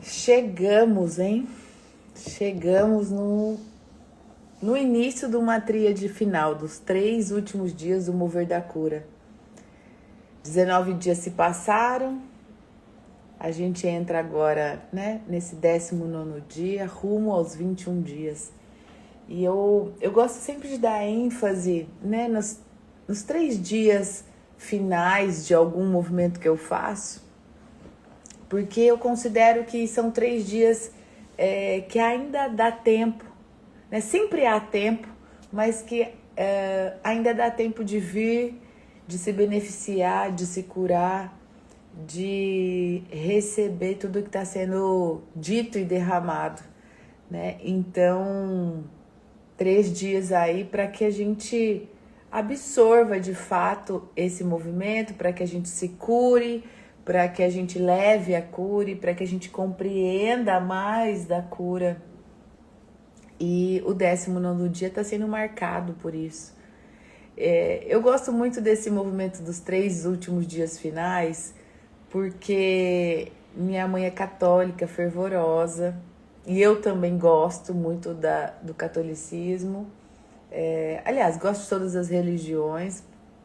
Chegamos, hein? Chegamos no início de uma tríade final, dos 3 últimos dias do Mover da Cura. 19 dias se passaram, a gente entra agora, né, nesse 19º dia, rumo aos 21 dias. E eu gosto sempre de dar ênfase, né, nos 3 dias finais de algum movimento que eu faço, porque eu considero que são 3 dias que ainda dá tempo, né? Sempre há tempo, mas que ainda dá tempo de vir, de se beneficiar, de se curar, de receber tudo que está sendo dito e derramado, né? Então, 3 dias aí para que a gente absorva de fato esse movimento, para que a gente se cure, para que a gente leve a cura, para que a gente compreenda mais da cura. E o 19º dia está sendo marcado por isso. Eu gosto muito desse movimento dos 3 últimos dias finais, porque minha mãe é católica, fervorosa, e eu também gosto muito do catolicismo. Aliás, gosto de todas as religiões,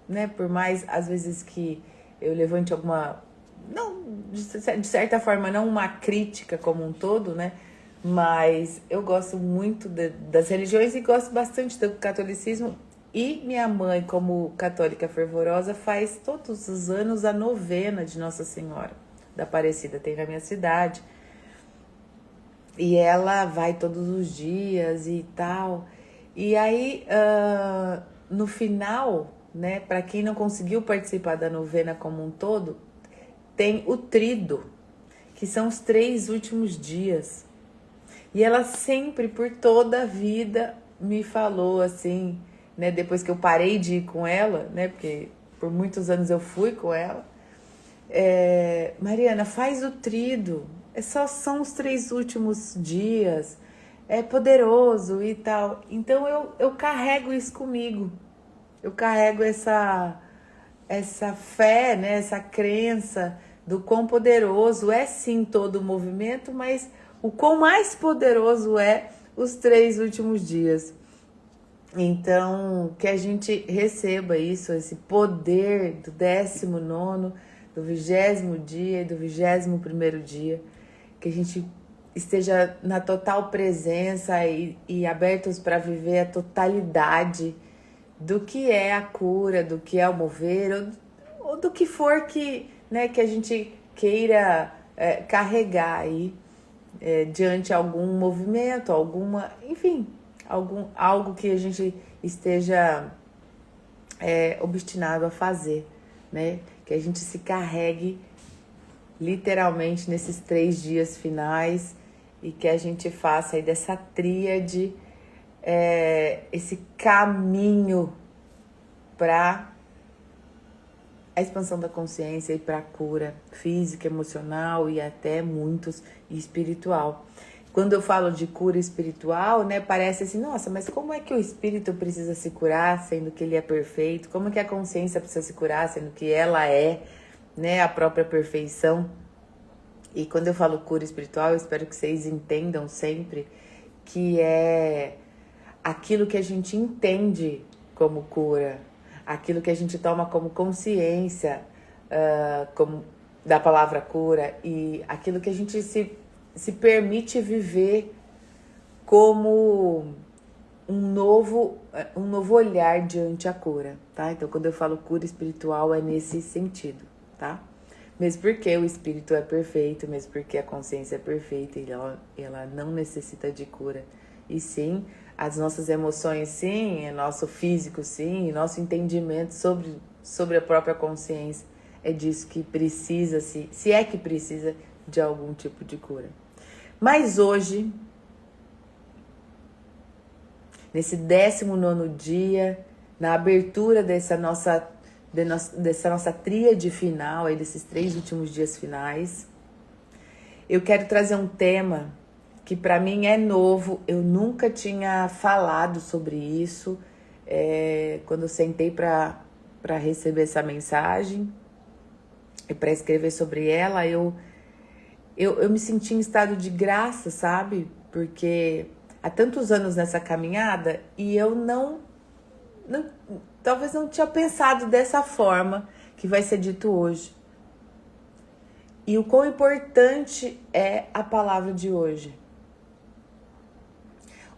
né? Por mais, às vezes, que eu levante alguma... Não, de certa forma, não uma crítica como um todo, né? Mas eu gosto muito das religiões e gosto bastante do catolicismo. E minha mãe, como católica fervorosa, faz todos os anos a novena de Nossa Senhora da Aparecida, tem na minha cidade. E ela vai todos os dias e tal. E aí, no final, né, para quem não conseguiu participar da novena como um todo, tem o tríduo, que são os 3 últimos dias. E ela sempre, por toda a vida, me falou assim, né, depois que eu parei de ir com ela, né, porque por muitos anos eu fui com ela, Mariana, faz o tríduo, são os 3 últimos dias, é poderoso e tal. Então eu carrego isso comigo, eu carrego essa fé, né, essa crença do quão poderoso é sim todo o movimento, mas o quão mais poderoso é os 3 últimos dias. Então, que a gente receba isso, esse poder do 19º, do 20º dia e do 21º dia, que a gente esteja na total presença e abertos para viver a totalidade do que é a cura, do que é o mover, ou do que for que, né, que a gente queira carregar aí diante de algum movimento, enfim, algo que a gente esteja obstinado a fazer, né? Que a gente se carregue literalmente nesses 3 dias finais e que a gente faça aí dessa tríade esse caminho para a expansão da consciência e para a cura física, emocional e até muitos espiritual. Quando eu falo de cura espiritual, né, parece assim, nossa, mas como é que o espírito precisa se curar, sendo que ele é perfeito? Como é que a consciência precisa se curar, sendo que ela é, né, a própria perfeição? E quando eu falo cura espiritual, eu espero que vocês entendam sempre que é aquilo que a gente entende como cura, aquilo que a gente toma como consciência como da palavra cura e aquilo que a gente se permite viver como um novo olhar diante a cura, tá? Então, quando eu falo cura espiritual, é nesse sentido, tá? Mesmo porque o espírito é perfeito, mesmo porque a consciência é perfeita e ela não necessita de cura. E sim, as nossas emoções sim, nosso físico sim, nosso entendimento sobre a própria consciência é disso que precisa, se é que precisa de algum tipo de cura. Mas hoje, nesse 19º dia, na abertura dessa nossa tríade final, aí desses 3 últimos dias finais, eu quero trazer um tema que para mim é novo, eu nunca tinha falado sobre isso, quando eu sentei para receber essa mensagem e para escrever sobre ela, eu eu me senti em estado de graça, sabe? Porque há tantos anos nessa caminhada e eu talvez não tinha pensado dessa forma que vai ser dito hoje. E o quão importante é a palavra de hoje.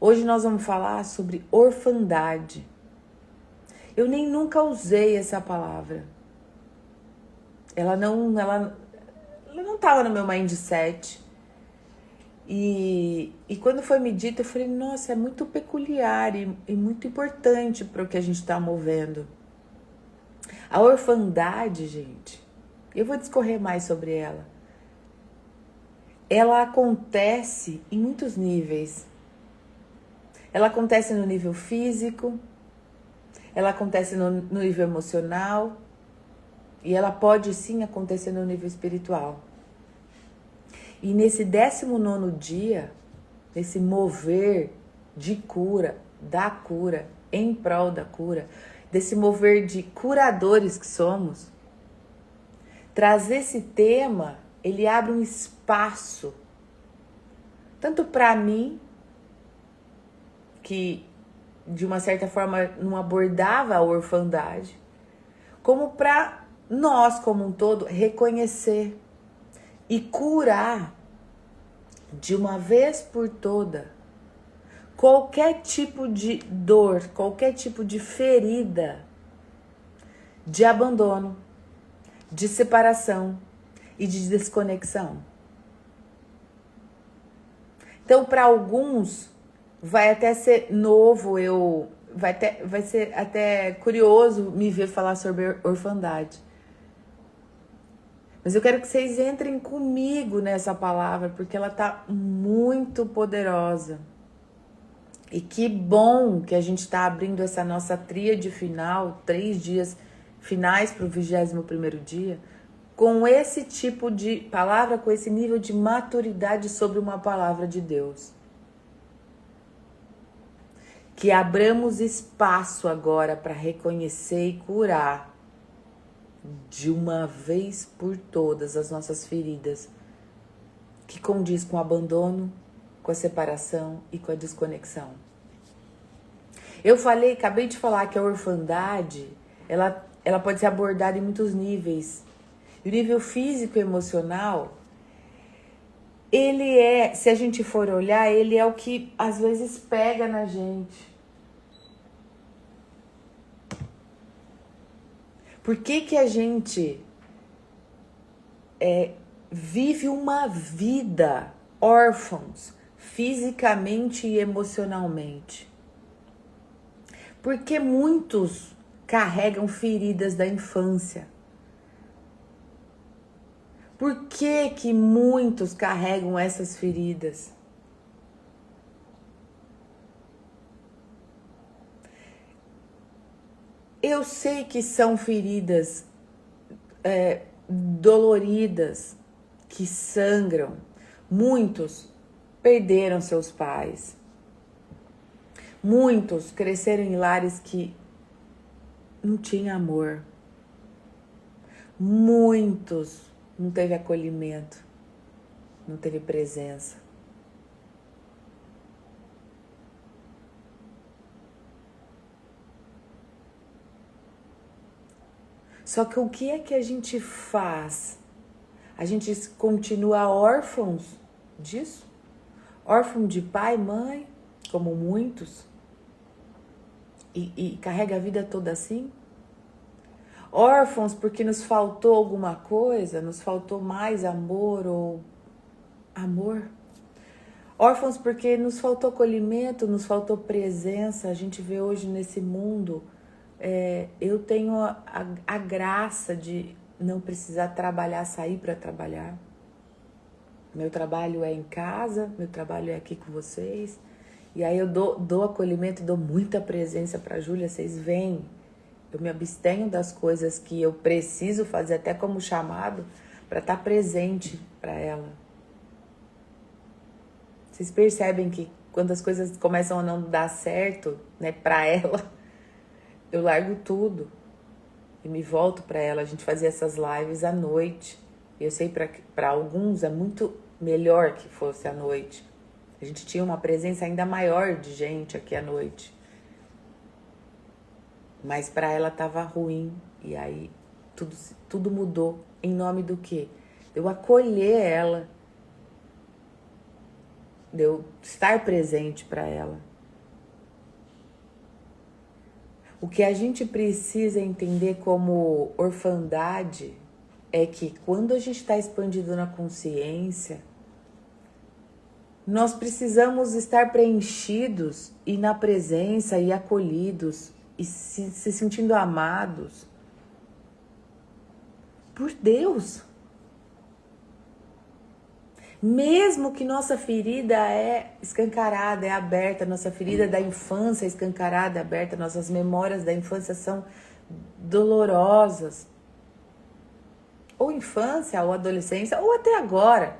Hoje nós vamos falar sobre orfandade. Eu nem nunca usei essa palavra. Ela não estava no meu mindset. E quando foi me dito, eu falei, nossa, é muito peculiar e muito importante para o que a gente está movendo. A orfandade, gente, eu vou discorrer mais sobre ela. Ela acontece em muitos níveis. Ela acontece no nível físico, ela acontece no nível emocional e ela pode sim acontecer no nível espiritual. E nesse 19º dia, nesse mover de cura, da cura, em prol da cura, desse mover de curadores que somos, trazer esse tema, ele abre um espaço, tanto para mim, que de uma certa forma não abordava a orfandade, como para nós como um todo reconhecer e curar de uma vez por toda qualquer tipo de dor, qualquer tipo de ferida, de abandono, de separação e de desconexão. Então, para alguns, vai até ser novo, vai ser até curioso me ver falar sobre orfandade. Mas eu quero que vocês entrem comigo nessa palavra, porque ela tá muito poderosa. E que bom que a gente está abrindo essa nossa tríade final, 3 dias finais para o 21º dia, com esse tipo de palavra, com esse nível de maturidade sobre uma palavra de Deus. Que abramos espaço agora para reconhecer e curar de uma vez por todas as nossas feridas, que condiz com o abandono, com a separação e com a desconexão. Acabei de falar que a orfandade, ela pode ser abordada em muitos níveis. E o nível físico e emocional, se a gente for olhar, ele é o que às vezes pega na gente. Por que a gente vive uma vida órfãos, fisicamente e emocionalmente? Porque muitos carregam feridas da infância. Por que muitos carregam essas feridas? Eu sei que são feridas doloridas, que sangram. Muitos perderam seus pais. Muitos cresceram em lares que não tinha amor. Muitos não teve acolhimento, não teve presença. Só que o que é que a gente faz? A gente continua órfãos disso? Órfão de pai, mãe, como muitos? E carrega a vida toda assim? Órfãos porque nos faltou alguma coisa, nos faltou mais amor ou amor. Órfãos porque nos faltou acolhimento, nos faltou presença. A gente vê hoje nesse mundo, eu tenho a graça de não precisar trabalhar, sair para trabalhar. Meu trabalho é em casa, meu trabalho é aqui com vocês. E aí eu dou acolhimento, dou muita presença para a Júlia, vocês veem. Eu me abstenho das coisas que eu preciso fazer, até como chamado, para estar presente para ela. Vocês percebem que quando as coisas começam a não dar certo, né, para ela, eu largo tudo e me volto para ela. A gente fazia essas lives à noite. Eu sei para alguns é muito melhor que fosse à noite. A gente tinha uma presença ainda maior de gente aqui à noite. Mas para ela estava ruim. E aí tudo mudou. Em nome do quê? De eu acolher ela. De eu estar presente para ela. O que a gente precisa entender como orfandade é que quando a gente está expandido na consciência, nós precisamos estar preenchidos e na presença e acolhidos e se sentindo amados por Deus. Mesmo que nossa ferida é escancarada, é aberta, nossa ferida da infância é escancarada, é aberta, nossas memórias da infância são dolorosas. Ou infância, ou adolescência, ou até agora.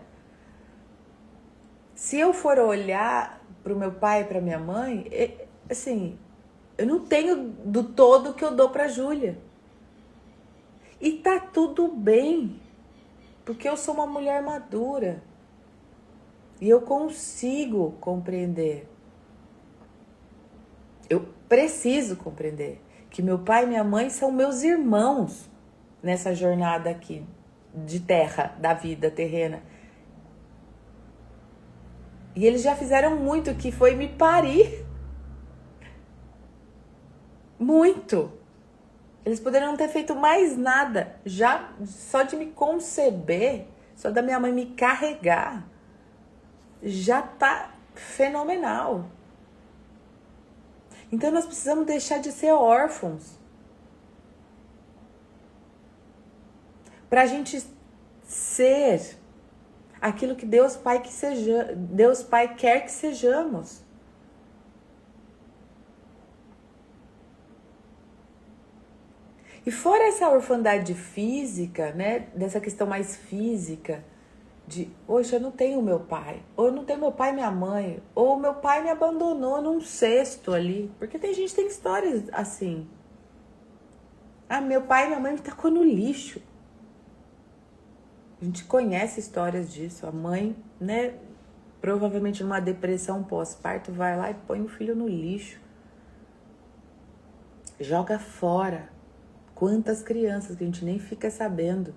Se eu for olhar para o meu pai e para minha mãe, assim, eu não tenho do todo que eu dou para a Júlia. E tá tudo bem, porque eu sou uma mulher madura. E eu consigo compreender. Eu preciso compreender que meu pai e minha mãe são meus irmãos nessa jornada aqui de terra, da vida terrena. E eles já fizeram muito, que foi me parir. Muito. Eles poderiam não ter feito mais nada. Já só de me conceber, só da minha mãe me carregar, já tá fenomenal. Então nós precisamos deixar de ser órfãos. Pra gente ser aquilo que Deus Pai quer que sejamos. E fora essa orfandade física, né, dessa questão mais física, de hoje eu não tenho meu pai, ou eu não tenho meu pai e minha mãe, ou meu pai me abandonou num cesto ali, porque tem gente que tem histórias assim. Ah, meu pai e minha mãe me tacou no lixo. A gente conhece histórias disso. A mãe, né, provavelmente numa depressão pós-parto, vai lá e põe o filho no lixo. Joga fora. Quantas crianças que a gente nem fica sabendo.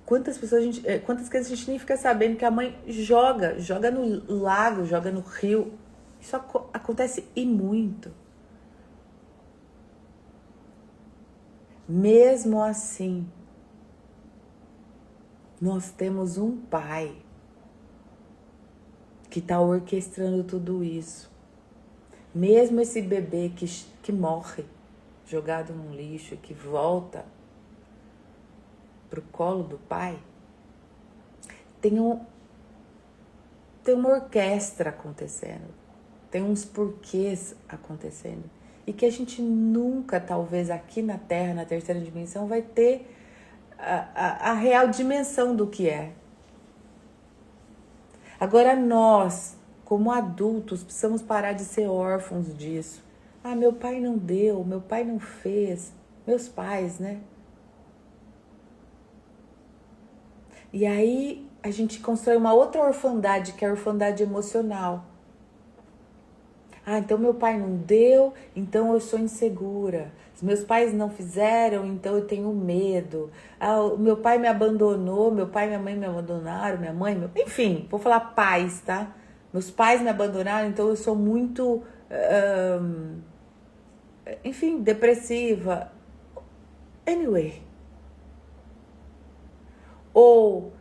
Quantas crianças a gente nem fica sabendo que a mãe joga no lago, joga no rio. Isso acontece e muito. Mesmo assim, nós temos um pai que está orquestrando tudo isso. Mesmo esse bebê que morre, jogado num lixo, que volta pro colo do pai, tem uma orquestra acontecendo, tem uns porquês acontecendo, e que a gente nunca, talvez aqui na Terra, na terceira dimensão, vai ter a real dimensão do que é. Agora nós, como adultos, precisamos parar de ser órfãos disso. Ah, meu pai não deu, meu pai não fez, meus pais, né? E aí a gente constrói uma outra orfandade, que é a orfandade emocional. Ah, então meu pai não deu, então eu sou insegura. Os meus pais não fizeram, então eu tenho medo. Ah, o meu pai me abandonou, meu pai e minha mãe me abandonaram, minha mãe... Enfim, vou falar pais, tá? Meus pais me abandonaram, então eu sou muito... enfim, depressiva. Anyway. Ou...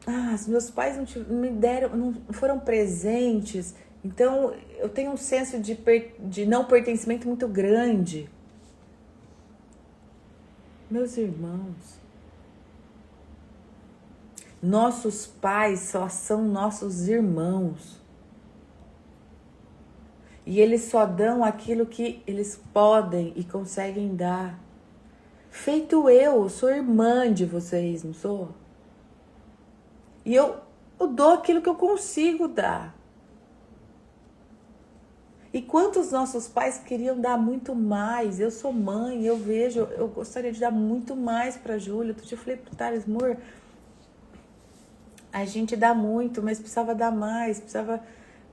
Ah, os meus pais não me deram, não foram presentes, então eu tenho um senso de não pertencimento muito grande. Meus irmãos, nossos pais só são nossos irmãos. E eles só dão aquilo que eles podem e conseguem dar. Feito eu sou irmã de vocês, não sou? E eu dou aquilo que eu consigo dar. E quantos nossos pais queriam dar muito mais? Eu sou mãe, eu vejo, eu gostaria de dar muito mais para a Júlia. Outro dia eu falei pro Thales, amor, a gente dá muito, mas precisava dar mais, precisava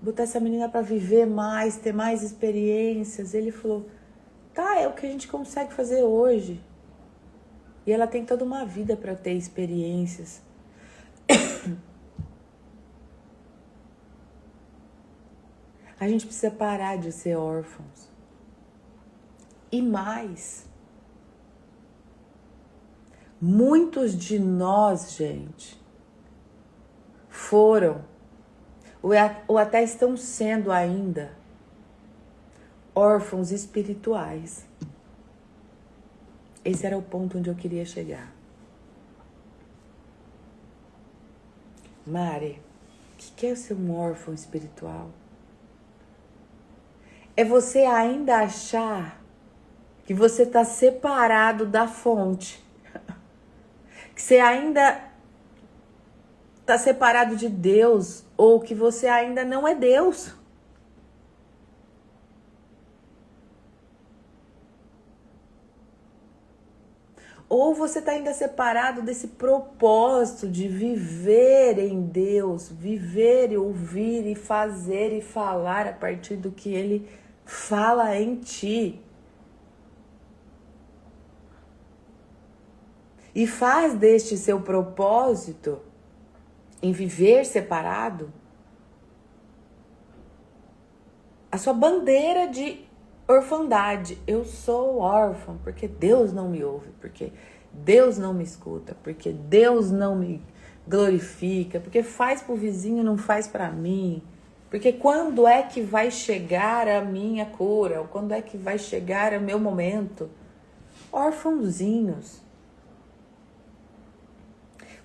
botar essa menina para viver mais, ter mais experiências. Ele falou, tá, é o que a gente consegue fazer hoje. E ela tem toda uma vida para ter experiências. A gente precisa parar de ser órfãos. E mais, muitos de nós, gente, foram, ou até estão sendo ainda, órfãos espirituais. Esse era o ponto onde eu queria chegar. Mari, o que é ser um órfão espiritual? É você ainda achar que você está separado da fonte. Que você ainda está separado de Deus, ou que você ainda não é Deus. Ou você está ainda separado desse propósito de viver em Deus, viver e ouvir e fazer e falar a partir do que Ele fala em ti. E faz deste seu propósito em viver separado a sua bandeira de orfandade. Eu sou órfão porque Deus não me ouve, porque Deus não me escuta, porque Deus não me glorifica, porque faz pro vizinho e não faz para mim. Porque quando é que vai chegar a minha cura? Ou quando é que vai chegar o meu momento? Órfãozinhos.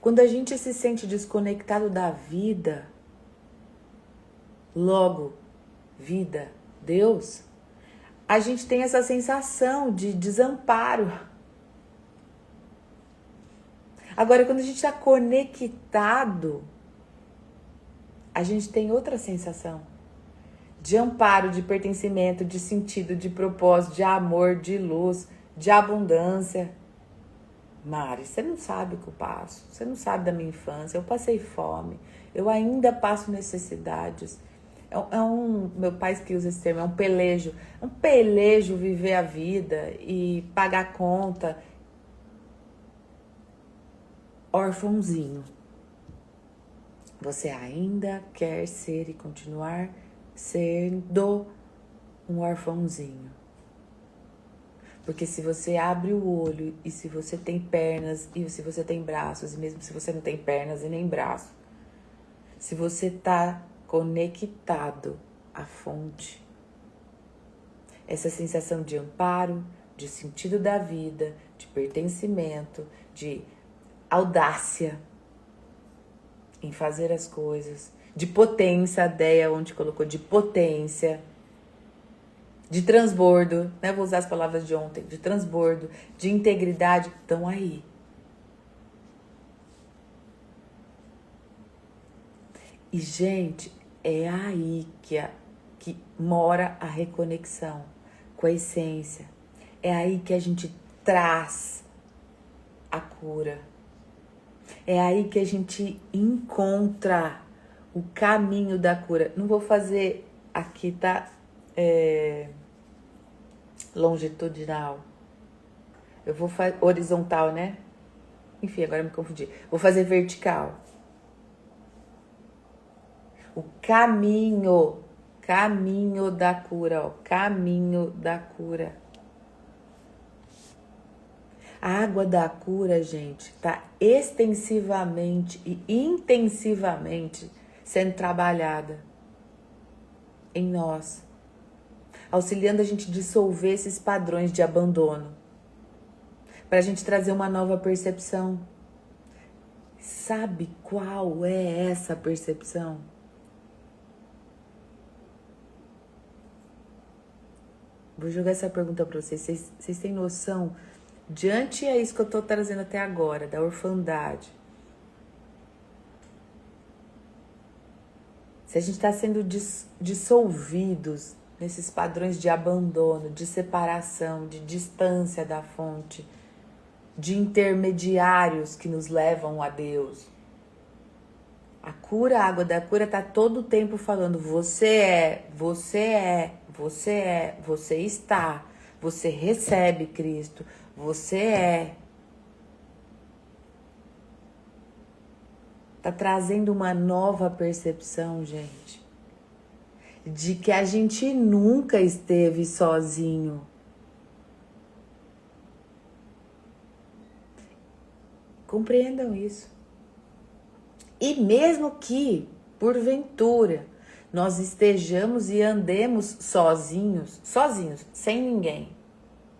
Quando a gente se sente desconectado da vida, logo, vida, Deus, a gente tem essa sensação de desamparo. Agora, quando a gente está conectado, a gente tem outra sensação de amparo, de pertencimento, de sentido, de propósito, de amor, de luz, de abundância. Mari, você não sabe o que eu passo, você não sabe da minha infância, eu passei fome, eu ainda passo necessidades. Meu pai que usa esse termo, é um pelejo viver a vida e pagar conta. Órfãozinho. Você ainda quer ser e continuar sendo um órfãozinho. Porque se você abre o olho e se você tem pernas e se você tem braços, e mesmo se você não tem pernas e nem braço, se você tá conectado à fonte, essa sensação de amparo, de sentido da vida, de pertencimento, de audácia em fazer as coisas, de potência, a Deia onde colocou de potência, de transbordo, né? Vou usar as palavras de ontem, de transbordo, de integridade, estão aí. E, gente, é aí que mora a reconexão com a essência. É aí que a gente traz a cura. É aí que a gente encontra o caminho da cura. Não vou fazer aqui, tá? Longitudinal. Eu vou fazer horizontal, né? Enfim, agora me confundi. Vou fazer vertical. O caminho da cura, ó, caminho da cura. A água da cura, gente, tá extensivamente e intensivamente sendo trabalhada em nós, auxiliando a gente a dissolver esses padrões de abandono, para a gente trazer uma nova percepção. Sabe qual é essa percepção? Vou jogar essa pergunta para vocês. Vocês têm noção, diante a isso que eu tô trazendo até agora, da orfandade, se a gente está sendo dissolvidos nesses padrões de abandono, de separação, de distância da fonte, de intermediários que nos levam a Deus. A cura, a água da cura está todo o tempo falando: você está, você recebe Cristo, você é. Está trazendo uma nova percepção, gente, de que a gente nunca esteve sozinho. Compreendam isso. E mesmo que, porventura, nós estejamos e andemos sozinhos, sem ninguém.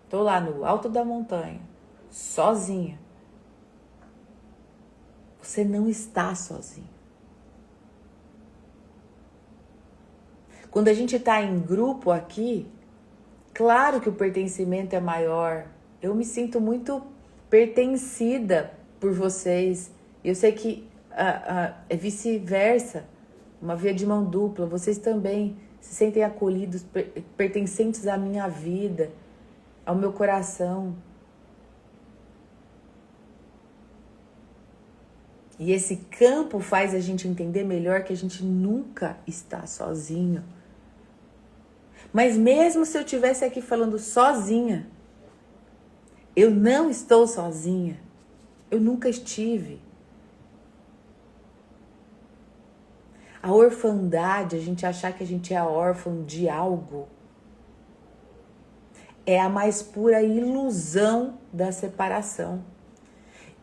Estou lá no alto da montanha, sozinha. Você não está sozinho. Quando a gente está em grupo aqui, claro que o pertencimento é maior. Eu me sinto muito pertencida por vocês. Eu sei que é vice-versa, uma via de mão dupla. Vocês também se sentem acolhidos, pertencentes à minha vida, ao meu coração. E esse campo faz a gente entender melhor que a gente nunca está sozinho. Mas mesmo se eu estivesse aqui falando sozinha, eu não estou sozinha. Eu nunca estive. A orfandade, a gente achar que a gente é órfão de algo, é a mais pura ilusão da separação.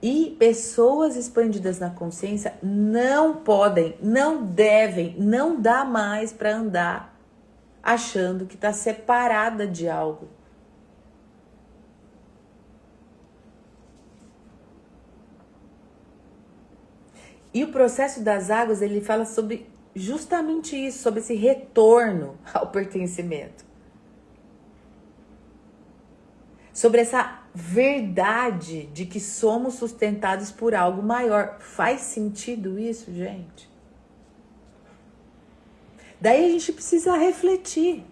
E pessoas expandidas na consciência não podem, não devem, não dá mais para andar achando que está separada de algo. E o processo das águas, ele fala sobre justamente isso, sobre esse retorno ao pertencimento. Sobre essa verdade de que somos sustentados por algo maior. Faz sentido isso, gente? Daí a gente precisa refletir.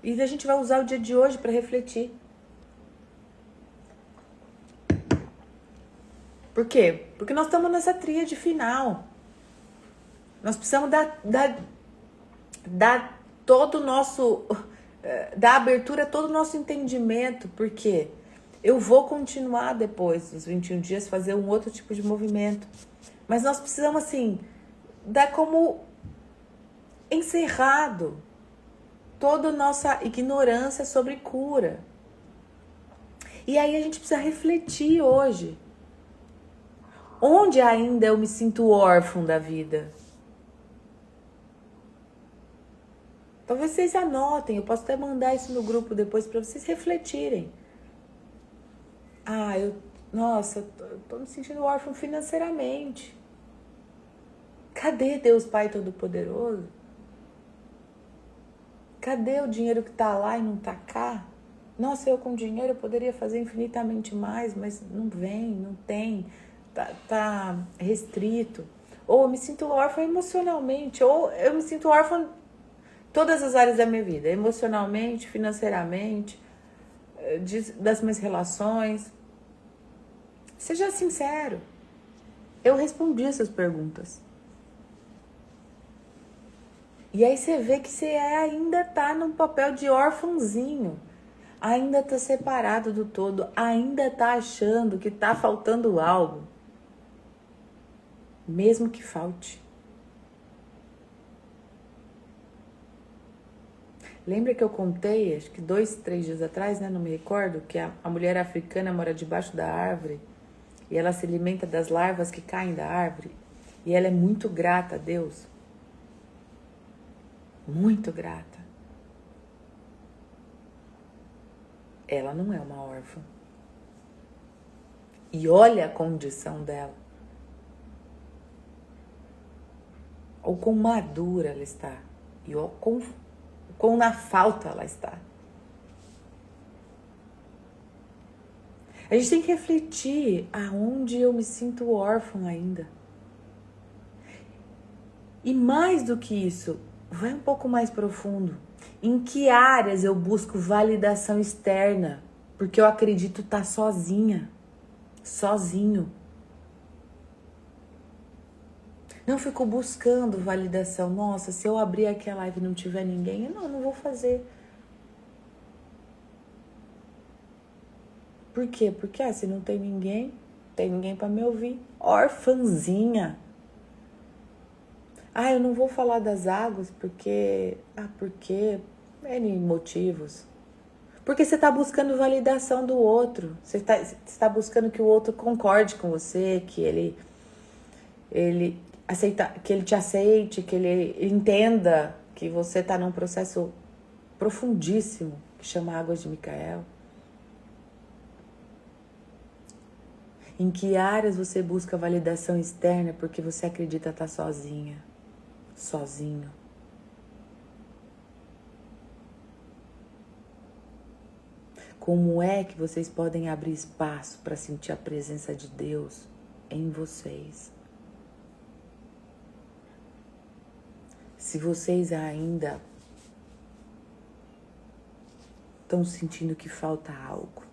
E a gente vai usar o dia de hoje para refletir. Por quê? Porque nós estamos nessa tríade final. Nós precisamos dar todo o nosso... dar abertura a todo o nosso entendimento. Por quê? Eu vou continuar depois dos 21 dias fazer um outro tipo de movimento. Mas nós precisamos, assim, dar como encerrado toda a nossa ignorância sobre cura. E aí a gente precisa refletir hoje. Onde ainda eu me sinto órfão da vida? Talvez vocês anotem, eu posso até mandar isso no grupo depois para vocês refletirem. Nossa, eu tô me sentindo órfão financeiramente. Cadê Deus Pai Todo-Poderoso? Cadê o dinheiro que tá lá e não tá cá? Nossa, eu com dinheiro eu poderia fazer infinitamente mais, mas não vem, não tem, tá restrito. Ou eu me sinto órfã emocionalmente, ou eu me sinto órfã em todas as áreas da minha vida, emocionalmente, financeiramente, das minhas relações. Seja sincero. Eu respondi essas perguntas. E aí você vê que você ainda tá num papel de órfãozinho. Ainda tá separado do todo. Ainda tá achando que tá faltando algo. Mesmo que falte. Lembra que eu contei, acho que 2, 3 dias atrás, né? Não me recordo, que a mulher africana mora debaixo da árvore e ela se alimenta das larvas que caem da árvore. E ela é muito grata a Deus. Muito grata. Ela não é uma órfã. E olha a condição dela. Ou quão madura ela está. E o quão na falta ela está. A gente tem que refletir aonde eu me sinto órfã ainda. E mais do que isso, Vai um pouco mais profundo. Em que áreas eu busco validação externa? Porque eu acredito estar sozinha, sozinho. Não fico buscando validação. Nossa, se eu abrir aqui a live e não tiver ninguém, eu não vou fazer. Por quê? Porque se não tem ninguém para me ouvir. Orfanzinha. Eu não vou falar das águas porque N motivos. Porque você está buscando validação do outro. Você tá buscando que o outro concorde com você, que ele aceita, que ele te aceite, que ele entenda que você está num processo profundíssimo que chama Águas de Micael. Em que áreas você busca validação externa porque você acredita estar sozinha, sozinho? Como é que vocês podem abrir espaço para sentir a presença de Deus em vocês? Se vocês ainda estão sentindo que falta algo,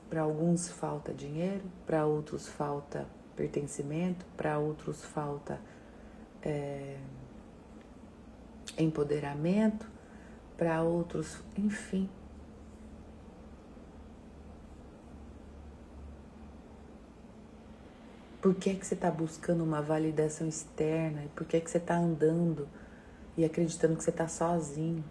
para alguns falta dinheiro, para outros falta pertencimento, para outros falta empoderamento, para outros, enfim. Por que você está buscando uma validação externa? E por que você está andando e acreditando que você está sozinho?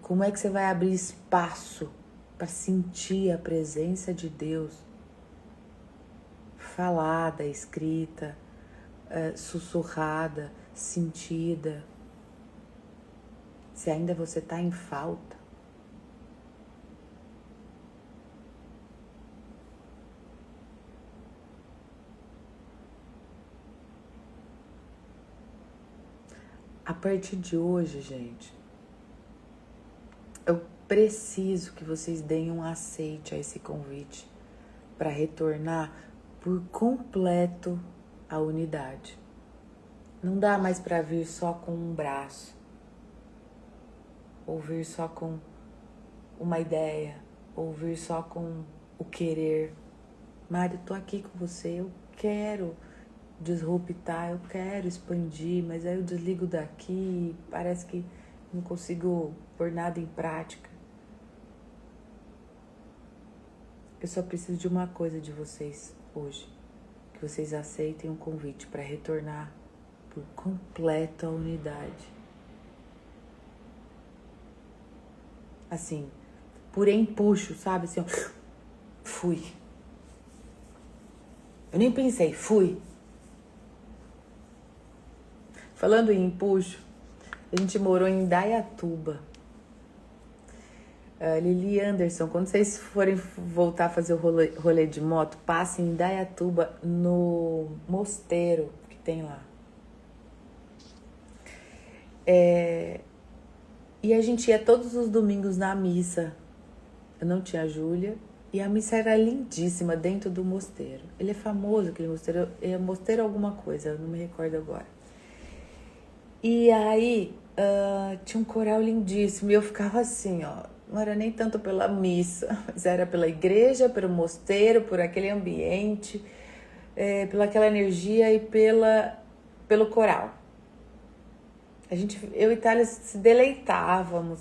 Como é que você vai abrir espaço para sentir a presença de Deus? Falada, escrita, sussurrada, sentida. Se ainda você está em falta. A partir de hoje, gente, eu preciso que vocês deem um aceite a esse convite para retornar por completo à unidade. Não dá mais para vir só com um braço, ou vir só com uma ideia, ou vir só com o querer. Mari, eu tô aqui com você, eu quero disruptar, eu quero expandir, mas aí eu desligo daqui, parece que não consigo pôr nada em prática. Eu só preciso de uma coisa de vocês hoje, que vocês aceitem o convite para retornar por completo à unidade. Assim, por empuxo, sabe? Assim, fui. Eu nem pensei, fui. Falando em empuxo, a gente morou em Indaiatuba. Lili Anderson, quando vocês forem voltar a fazer o rolê de moto, passem em Indaiatuba no mosteiro que tem lá. E a gente ia todos os domingos na missa. Eu não tinha a Júlia. E a missa era lindíssima dentro do mosteiro. Ele é famoso, aquele mosteiro. É mosteiro alguma coisa, eu não me recordo agora. E aí, tinha um coral lindíssimo. E eu ficava assim, ó. Não era nem tanto pela missa, mas era pela igreja, pelo mosteiro, por aquele ambiente, pela aquela energia e pelo coral. Eu e Thalia se deleitávamos,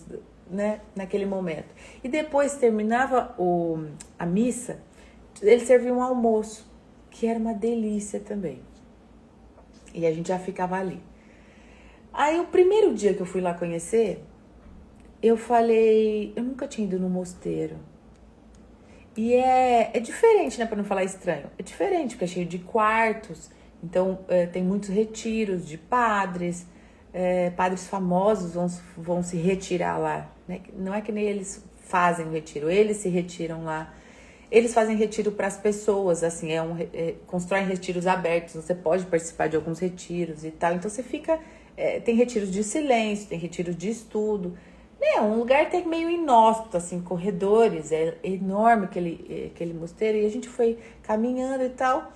né, naquele momento. E depois terminava a missa, eles serviam um almoço, que era uma delícia também. E a gente já ficava ali. Aí o primeiro dia que eu fui lá conhecer, eu falei, eu nunca tinha ido no mosteiro. E é diferente, né, pra não falar estranho. É diferente, porque é cheio de quartos. Então, tem muitos retiros de padres. Padres famosos vão se retirar lá, né? Não é que nem eles fazem o retiro, eles se retiram lá. Eles fazem retiro para as pessoas, assim, constroem retiros abertos, você pode participar de alguns retiros e tal. Então você fica, tem retiros de silêncio, tem retiros de estudo. Um lugar até meio inóspito, assim, corredores, é enorme aquele mosteiro, e a gente foi caminhando e tal.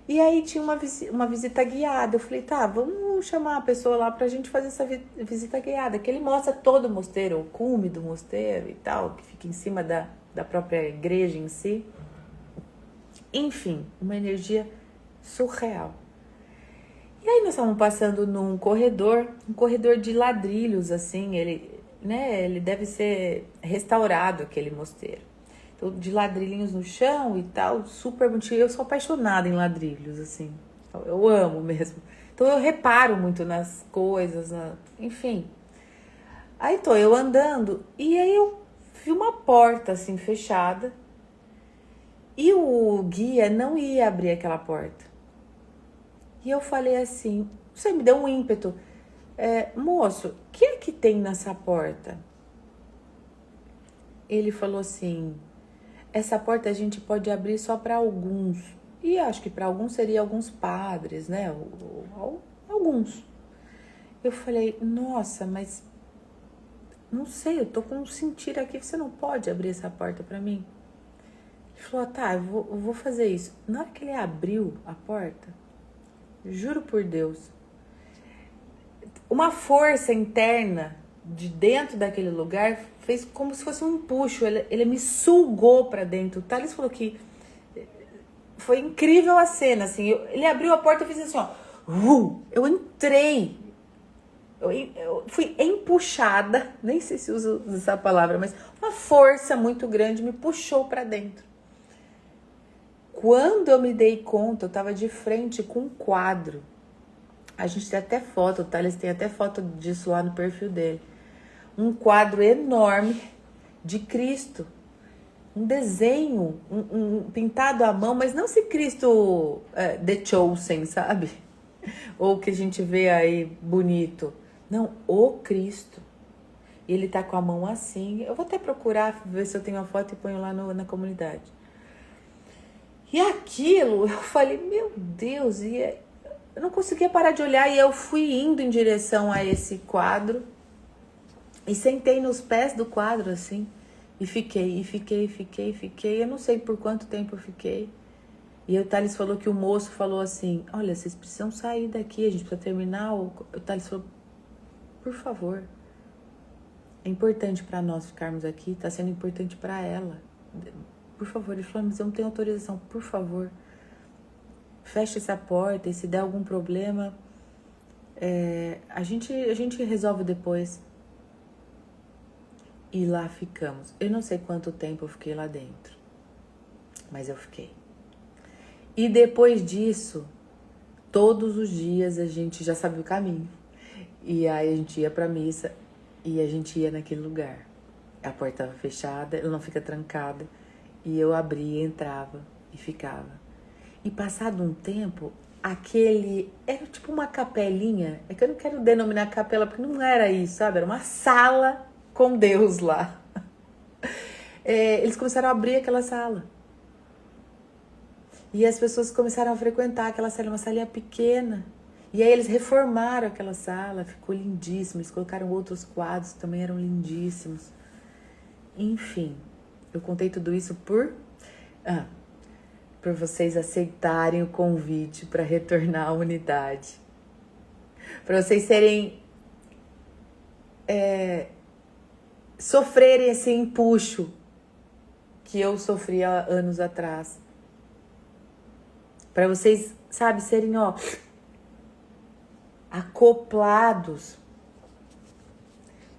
E aí tinha uma visita guiada. Eu falei, tá, vamos chamar a pessoa lá pra gente fazer essa visita guiada. Que ele mostra todo o mosteiro, o cume do mosteiro e tal, que fica em cima da própria igreja em si. Enfim, uma energia surreal. E aí nós estávamos passando num corredor, um corredor de ladrilhos, assim, ele deve ser restaurado, aquele mosteiro. Então, de ladrilhinhos no chão e tal, super bonitinho. Eu sou apaixonada em ladrilhos, assim. Eu amo mesmo. Então eu reparo muito nas coisas, enfim. Aí tô eu andando e aí eu vi uma porta assim fechada e o guia não ia abrir aquela porta. E eu falei assim, você me deu um ímpeto. Moço, o que é que tem nessa porta? Ele falou assim, essa porta a gente pode abrir só para alguns. E acho que para alguns seria alguns padres, né? Alguns. Eu falei, nossa, mas não sei, eu tô com um sentir aqui, você não pode abrir essa porta para mim? Ele falou, tá, eu vou fazer isso. Na hora que ele abriu a porta, juro por Deus, uma força interna de dentro daquele lugar fez como se fosse um empuxo. Ele me sugou para dentro. O Thales falou que foi incrível a cena, assim. Ele abriu a porta e fez assim, ó. Eu entrei. Eu fui empuxada, nem sei se uso essa palavra, mas uma força muito grande me puxou para dentro. Quando eu me dei conta, eu tava de frente com um quadro. A gente tem até foto, o Thales tem até foto disso lá no perfil dele. Um quadro enorme de Cristo. Um desenho, pintado à mão, mas não esse Cristo The Chosen, sabe? Ou que a gente vê aí bonito. Não, o Cristo. E ele tá com a mão assim. Eu vou até procurar, ver se eu tenho uma foto e ponho lá na comunidade. E aquilo, eu falei, meu Deus, eu não conseguia parar de olhar e eu fui indo em direção a esse quadro e sentei nos pés do quadro assim e fiquei. Eu não sei por quanto tempo eu fiquei. E o Thales falou que o moço falou assim, olha, vocês precisam sair daqui, a gente precisa terminar. O Thales falou, por favor, é importante para nós ficarmos aqui, tá sendo importante para ela. Por favor, ele falou, mas eu não tenho autorização, por favor. Fecha essa porta e se der algum problema, a gente resolve depois. E lá ficamos. Eu não sei quanto tempo eu fiquei lá dentro, mas eu fiquei. E depois disso, todos os dias a gente já sabia o caminho. E aí a gente ia pra missa e a gente ia naquele lugar. A porta estava fechada, ela não fica trancada. E eu abria, entrava e ficava. E passado um tempo, era tipo uma capelinha. É que eu não quero denominar capela, porque não era isso, sabe? Era uma sala com Deus lá. Eles começaram a abrir aquela sala. E as pessoas começaram a frequentar aquela sala, uma salinha pequena. E aí eles reformaram aquela sala, ficou lindíssima. Eles colocaram outros quadros, também eram lindíssimos. Enfim, eu contei tudo isso por vocês aceitarem o convite para retornar à unidade. Para vocês sofrerem esse empuxo que eu sofri há anos atrás. Para vocês, sabe, serem, acoplados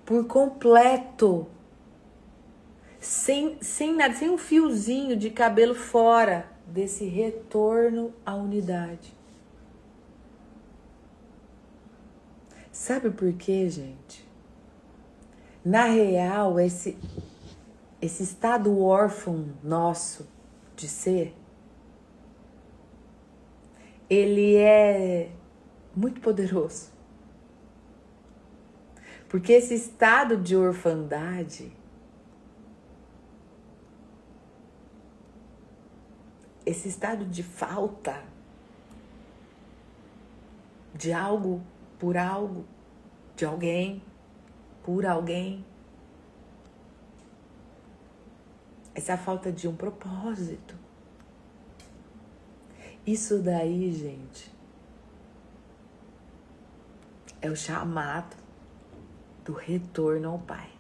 por completo. Sem nada, sem um fiozinho de cabelo fora desse retorno à unidade. Sabe por quê, gente? Na real, esse estado órfão nosso de ser, ele é muito poderoso. Porque esse estado de orfandade, esse estado de falta de algo, por algo, de alguém, por alguém, essa falta de um propósito. Isso daí, gente, é o chamado do retorno ao Pai.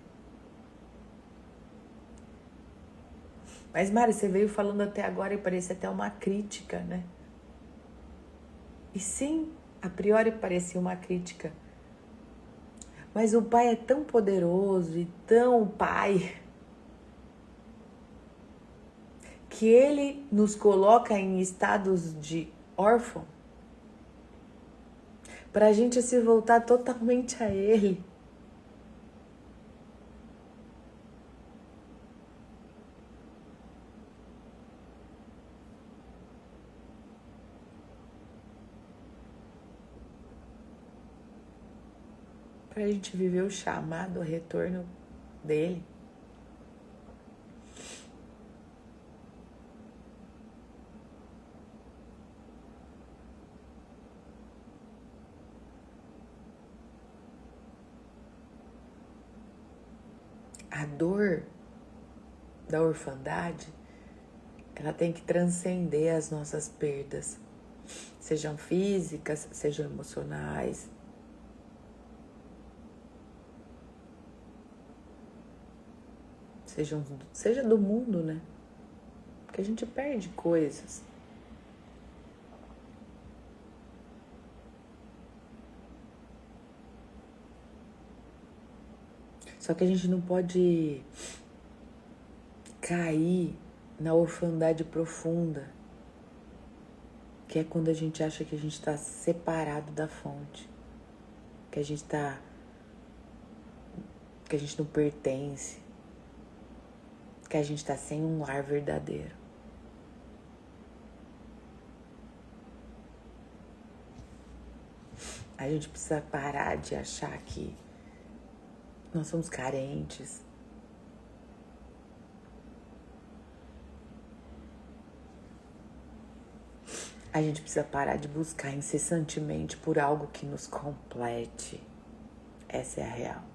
Mas, Mari, você veio falando até agora e parece até uma crítica, né? E sim, a priori parecia uma crítica. Mas o Pai é tão poderoso e tão Pai que Ele nos coloca em estados de órfão para a gente se voltar totalmente a Ele. Para a gente viver o chamado, o retorno dele. A dor da orfandade, ela tem que transcender as nossas perdas, sejam físicas, sejam emocionais. Seja do mundo, né? Porque a gente perde coisas. Só que a gente não pode cair na orfandade profunda, que é quando a gente acha que a gente está separado da fonte, que a gente não pertence, que a gente está sem um lar verdadeiro. A gente precisa parar de achar que nós somos carentes. A gente precisa parar de buscar incessantemente por algo que nos complete. Essa é a real.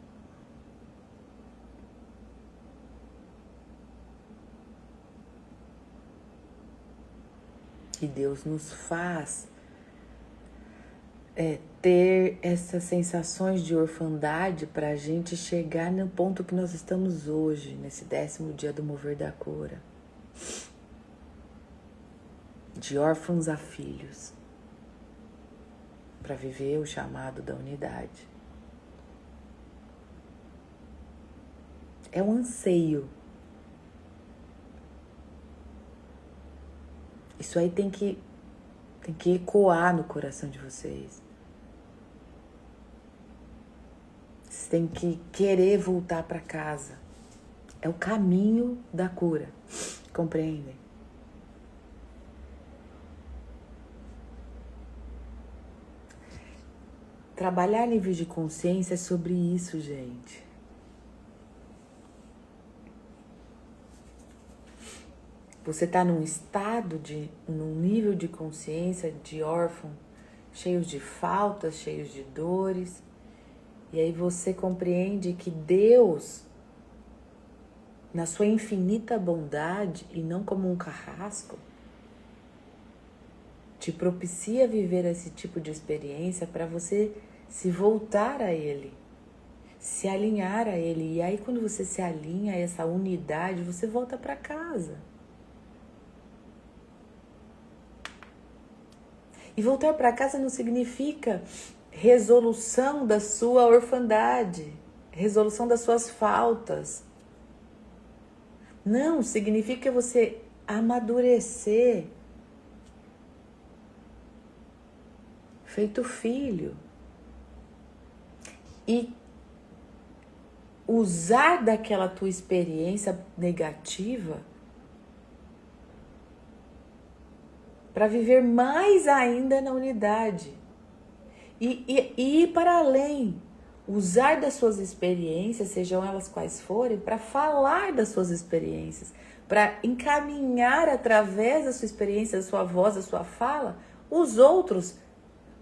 E Deus nos faz ter essas sensações de orfandade para a gente chegar no ponto que nós estamos hoje, nesse 10º dia do mover da cura. De órfãos a filhos, para viver o chamado da unidade. É um anseio. Isso aí tem que ecoar no coração de vocês. Vocês têm que querer voltar para casa. É o caminho da cura. Compreendem? Trabalhar nível de consciência é sobre isso, gente. Você está num nível de consciência de órfão, cheios de faltas, cheios de dores. E aí você compreende que Deus, na sua infinita bondade, e não como um carrasco, te propicia viver esse tipo de experiência para você se voltar a Ele, se alinhar a Ele. E aí quando você se alinha a essa unidade, você volta para casa. E voltar para casa não significa resolução da sua orfandade, resolução das suas faltas. Não, significa você amadurecer, feito filho, e usar daquela tua experiência negativa para viver mais ainda na unidade e ir para além, usar das suas experiências, sejam elas quais forem, para falar das suas experiências, para encaminhar através da sua experiência, da sua voz, da sua fala, os outros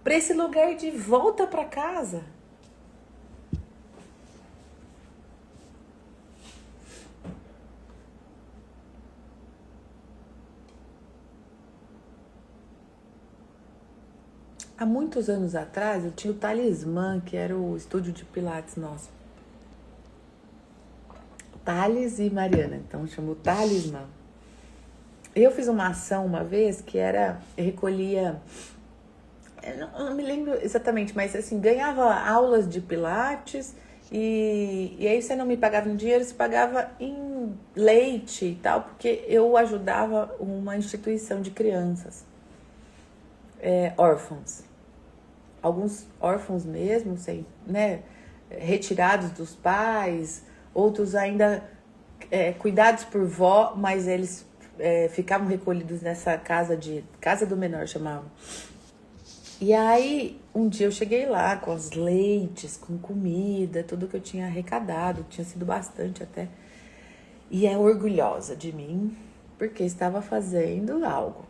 para esse lugar de volta para casa. há muitos anos atrás, eu tinha o Talismã, que era o estúdio de pilates nosso. Thales e Mariana, então chamou Talismã. Eu fiz uma ação uma vez que era, eu recolhia, eu não me lembro exatamente, mas assim, ganhava aulas de pilates e aí você não me pagava em dinheiro, você pagava em leite e tal, porque eu ajudava uma instituição de crianças, órfãos. Alguns órfãos mesmo, sem, né, retirados dos pais, outros ainda cuidados por vó, mas eles ficavam recolhidos nessa casa do menor, chamavam. E aí, um dia eu cheguei lá com os leites, com comida, tudo que eu tinha arrecadado, tinha sido bastante até. E é orgulhosa de mim, porque estava fazendo algo.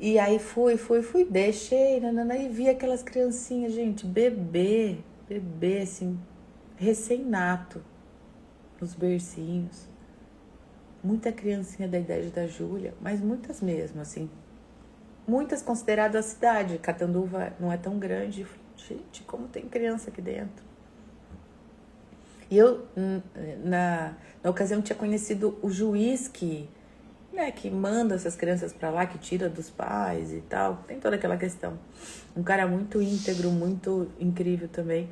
E aí fui, deixei, nanana, e vi aquelas criancinhas, gente, bebê, assim, recém-nato, nos bercinhos. Muita criancinha da idade da Júlia, mas muitas mesmo, assim. Muitas consideradas a cidade. Catanduva não é tão grande. Gente, como tem criança aqui dentro. E eu, na ocasião, tinha conhecido o juiz que manda essas crianças pra lá, que tira dos pais e tal. Tem toda aquela questão. Um cara muito íntegro, muito incrível também.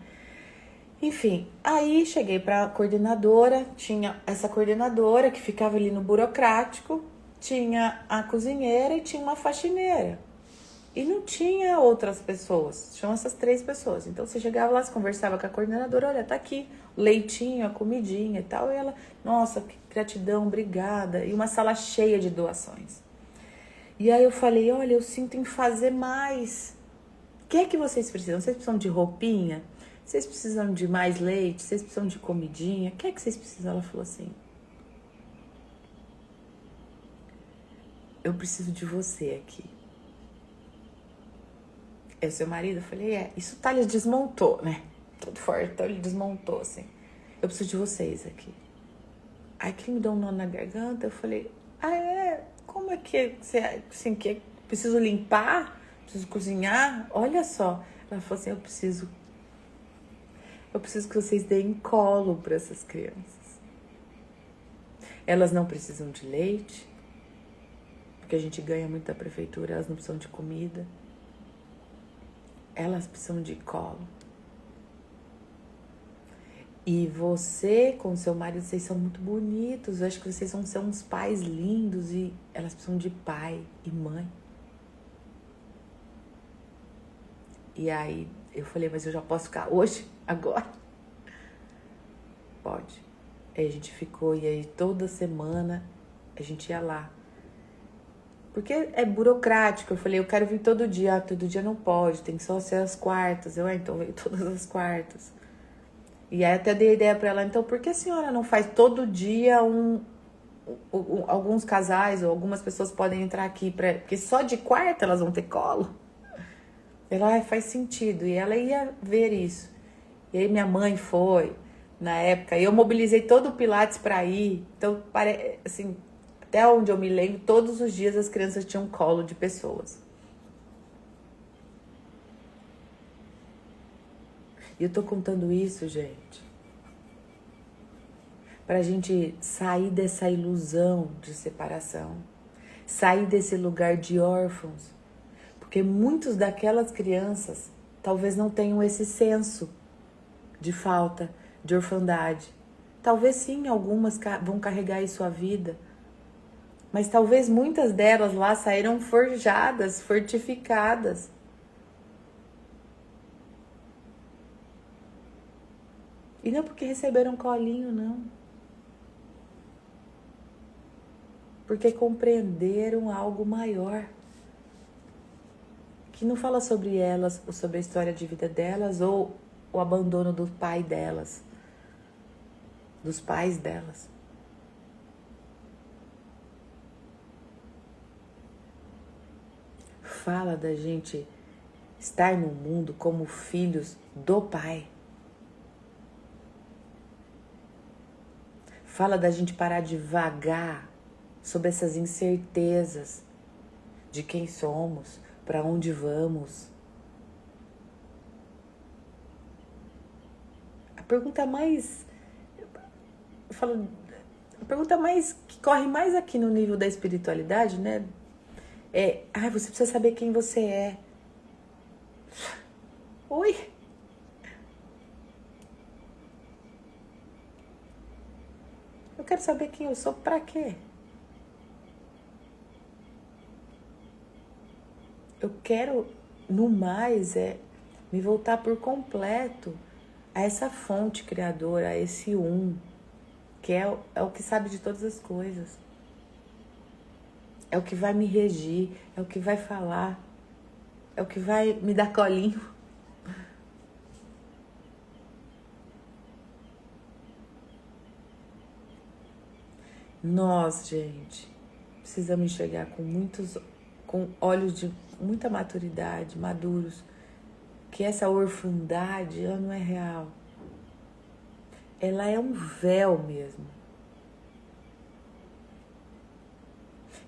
Enfim, aí cheguei pra coordenadora. Tinha essa coordenadora que ficava ali no burocrático. Tinha a cozinheira e tinha uma faxineira. E não tinha outras pessoas. Tinham essas 3 pessoas. Então você chegava lá, você conversava com a coordenadora, olha, tá aqui o leitinho, a comidinha e tal. E ela, nossa, que gratidão, obrigada. E uma sala cheia de doações. E aí eu falei, olha, eu sinto em fazer mais. O que é que vocês precisam? Vocês precisam de roupinha? Vocês precisam de mais leite? Vocês precisam de comidinha? O que é que vocês precisam? Ela falou assim, eu preciso de você aqui. É o seu marido? Eu falei, isso tá, ele desmontou, né? Todo forte, então ele desmontou, assim. Eu preciso de vocês aqui. Aí que me deu um nó na garganta, eu falei, como é que você, assim, que preciso limpar? Preciso cozinhar? Olha só. Ela falou assim, eu preciso que vocês deem colo para essas crianças. Elas não precisam de leite, porque a gente ganha muito da prefeitura, elas não precisam de comida. Elas precisam de colo. E você, com seu marido, vocês são muito bonitos. Eu acho que vocês vão ser uns pais lindos e elas precisam de pai e mãe. E aí eu falei, mas eu já posso ficar hoje? Agora? Pode. Aí a gente ficou e aí toda semana a gente ia lá. Porque é burocrático. Eu falei, eu quero vir todo dia. Todo dia não pode, tem que só ser as quartas. Então veio todas as quartas. E aí até dei ideia pra ela, então por que a senhora não faz todo dia alguns casais ou algumas pessoas podem entrar aqui, porque só de quarta elas vão ter colo? Ela, faz sentido. E ela ia ver isso. E aí minha mãe foi, na época, e eu mobilizei todo o Pilates pra ir. Então, assim, até onde eu me lembro, todos os dias as crianças tinham colo de pessoas. E eu tô contando isso, gente, pra gente sair dessa ilusão de separação, sair desse lugar de órfãos, porque muitos daquelas crianças talvez não tenham esse senso de falta, de orfandade. Talvez sim, algumas vão carregar isso a vida, mas talvez muitas delas lá saíram forjadas, fortificadas. E não porque receberam colinho, não. Porque compreenderam algo maior. Que não fala sobre elas, ou sobre a história de vida delas, ou o abandono do pai delas. Dos pais delas. Fala da gente estar no mundo como filhos do pai. Fala da gente parar de vagar sobre essas incertezas de quem somos, Para onde vamos? A pergunta mais... Eu falo, a pergunta mais que corre mais aqui no nível da espiritualidade, né? Você precisa saber quem você é. Oi? Eu quero saber quem eu sou pra quê? Eu quero, no mais, me voltar por completo a essa fonte criadora, a esse que é o que sabe de todas as coisas. É o que vai me regir, é o que vai falar, é o que vai me dar colinho. Nós, gente, precisamos enxergar com olhos de muita maturidade, maduros, que essa orfandade, ela não é real. Ela é um véu mesmo.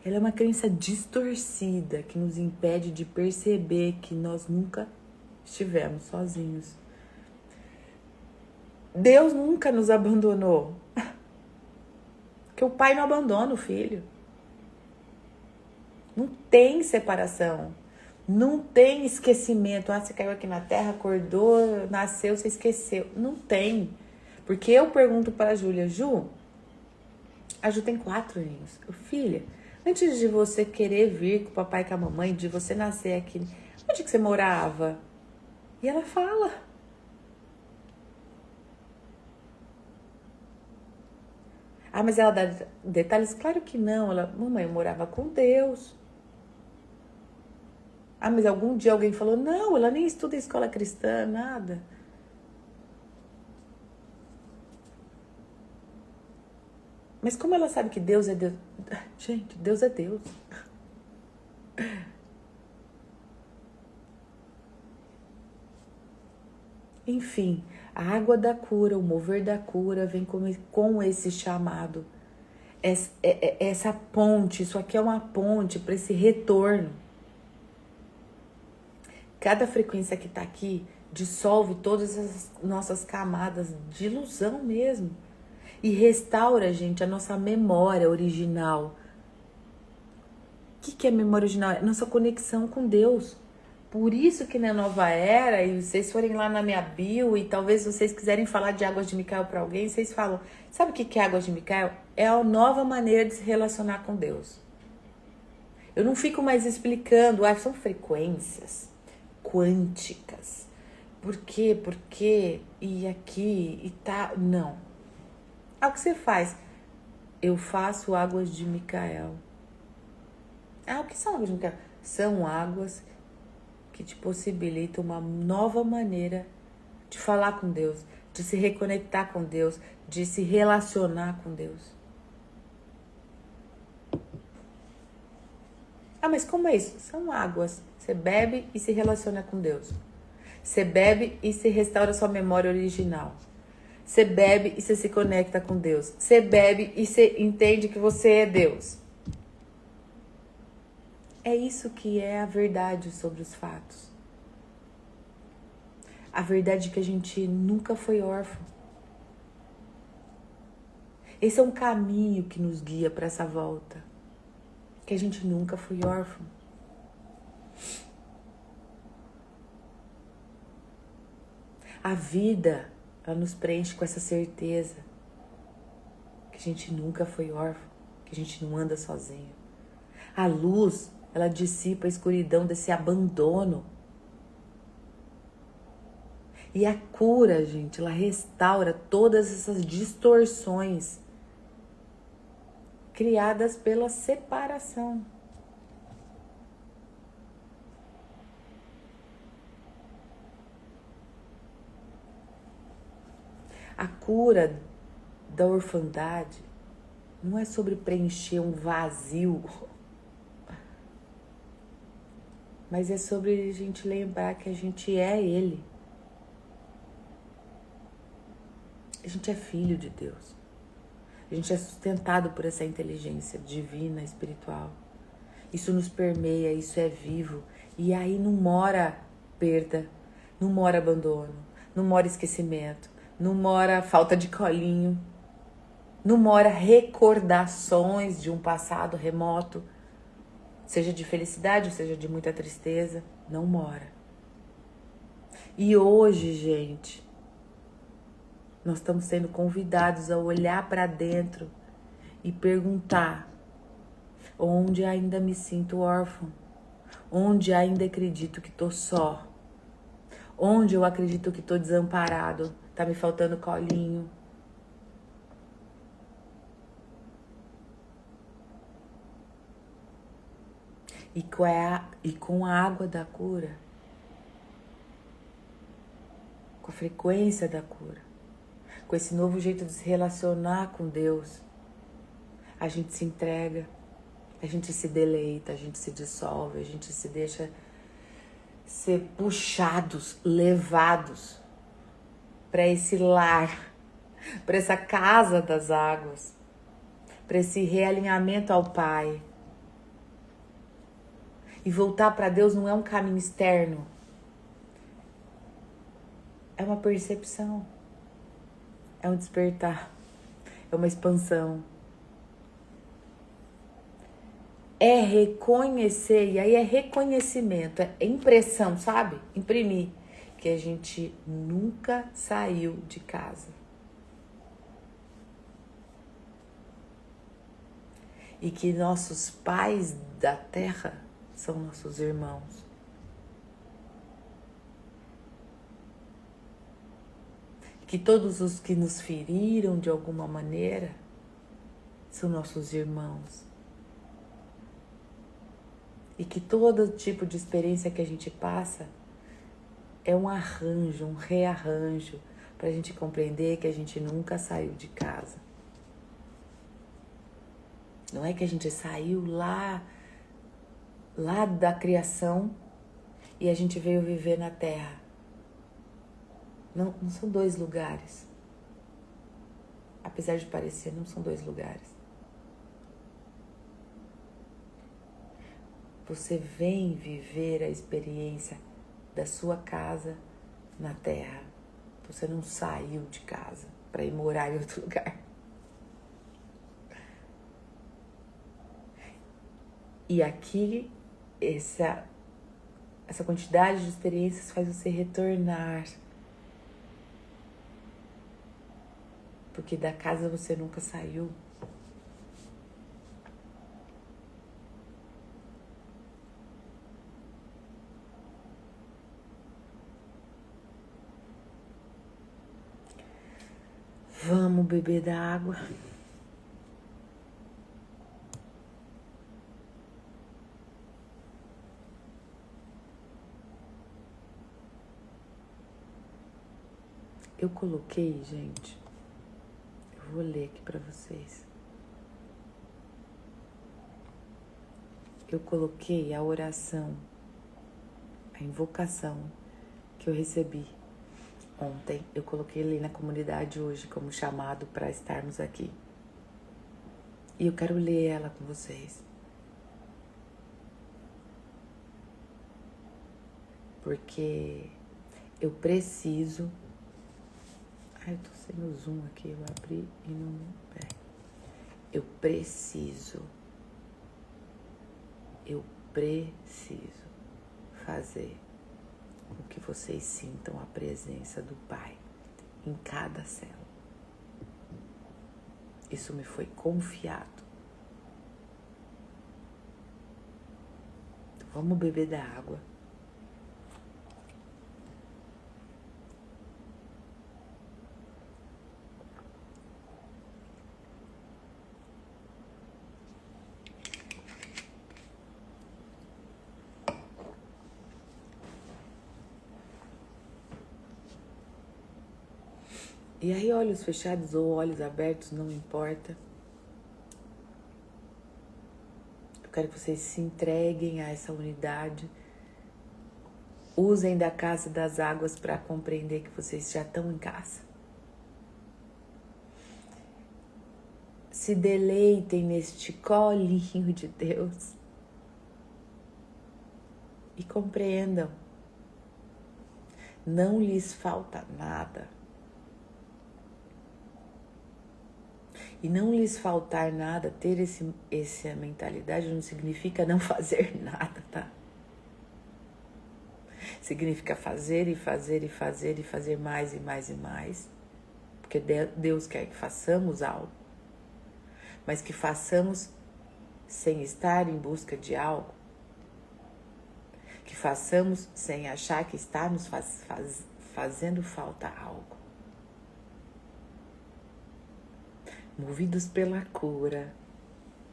Ela é uma crença distorcida que nos impede de perceber que nós nunca estivemos sozinhos. Deus nunca nos abandonou. Porque o pai não abandona o filho. Não tem separação. Não tem esquecimento. Você caiu aqui na terra, acordou, nasceu, você esqueceu. Não tem. Porque eu pergunto para a Júlia, a Ju tem 4 aninhos. Filha, antes de você querer vir com o papai e com a mamãe, de você nascer aqui, onde que você morava? E ela fala. Mas ela dá detalhes? Claro que não. Mamãe, eu morava com Deus. Mas algum dia alguém falou, não, ela nem estuda em escola cristã, nada. Mas como ela sabe que Deus é Deus? Gente, Deus é Deus. Enfim, a água da cura, o mover da cura vem com esse chamado. Essa ponte, isso aqui é uma ponte para esse retorno. Cada frequência que está aqui dissolve todas as nossas camadas de ilusão mesmo. E restaura, gente, a nossa memória original. O que é memória original? É nossa conexão com Deus. Por isso que na nova era, e vocês forem lá na minha bio, e talvez vocês quiserem falar de Águas de Micael para alguém, vocês falam, sabe o que é Águas de Micael? É a nova maneira de se relacionar com Deus. Eu não fico mais explicando, são frequências quânticas. Por quê? Porque, e aqui, e tá, não. O que você faz? Eu faço Águas de Micael. O que são Águas de Micael? São águas que te possibilitam uma nova maneira de falar com Deus, de se reconectar com Deus, de se relacionar com Deus. Mas como é isso? São águas. Você bebe e se relaciona com Deus. Você bebe e se restaura sua memória original. Você bebe e você se conecta com Deus. Você bebe e você entende que você é Deus. É isso que é a verdade sobre os fatos. A verdade é que a gente nunca foi órfão. Esse é um caminho que nos guia para essa volta. Que a gente nunca foi órfão. A vida, ela nos preenche com essa certeza que a gente nunca foi órfão, que a gente não anda sozinho. A luz, ela dissipa a escuridão desse abandono. E a cura, gente, ela restaura todas essas distorções criadas pela separação. A cura da orfandade não é sobre preencher um vazio, mas é sobre a gente lembrar que a gente é Ele. A gente é filho de Deus. A gente é sustentado por essa inteligência divina, espiritual. Isso nos permeia, isso é vivo. E aí não mora perda, não mora abandono, não mora esquecimento, não mora falta de colinho, não mora recordações de um passado remoto, seja de felicidade ou seja de muita tristeza, não mora. E hoje, gente, nós estamos sendo convidados a olhar para dentro e perguntar onde ainda me sinto órfão, onde ainda acredito que tô só, onde eu acredito que tô desamparado, tá me faltando colinho. E com a água da cura, com a frequência da cura, com esse novo jeito de se relacionar com Deus, a gente se entrega, a gente se deleita, a gente se dissolve, a gente se deixa ser puxados, levados para esse lar, para essa casa das águas, para esse realinhamento ao Pai. E voltar para Deus não é um caminho externo, é uma percepção, é um despertar, é uma expansão. É reconhecer, e aí é reconhecimento, é impressão, sabe? Imprimir, que a gente nunca saiu de casa. E que nossos pais da terra são nossos irmãos. Que todos os que nos feriram de alguma maneira são nossos irmãos. E que todo tipo de experiência que a gente passa é um arranjo, um rearranjo, para a gente compreender que a gente nunca saiu de casa. Não é que a gente saiu lá da criação e a gente veio viver na Terra. Não são dois lugares. Apesar de parecer, não são dois lugares. Você vem viver a experiência da sua casa na Terra. Você não saiu de casa para ir morar em outro lugar. E aqui, essa quantidade de experiências faz você retornar. Porque da casa você nunca saiu. Vamos beber da água. Eu coloquei, gente, eu vou ler aqui pra vocês. Eu coloquei a oração, a invocação que eu recebi ontem. Eu coloquei ali na comunidade hoje como chamado para estarmos aqui. E eu quero ler ela com vocês. Porque eu preciso... Ai, eu tô sem o zoom aqui, eu abri e não... Peraí. Eu preciso fazer com que vocês sintam a presença do Pai em cada célula. Isso me foi confiado. Então, vamos beber da água. E aí, olhos fechados ou olhos abertos, não importa. Eu quero que vocês se entreguem a essa unidade. Usem da casa das águas para compreender que vocês já estão em casa. Se deleitem neste colinho de Deus. e compreendam. Não lhes falta nada. E não lhes faltar nada, ter essa mentalidade não significa não fazer nada, tá? Significa fazer e fazer e fazer e fazer mais e mais e mais. Porque Deus quer que façamos algo. Mas que façamos sem estar em busca de algo. Que façamos sem achar que está nos fazendo falta algo. Movidos pela cura,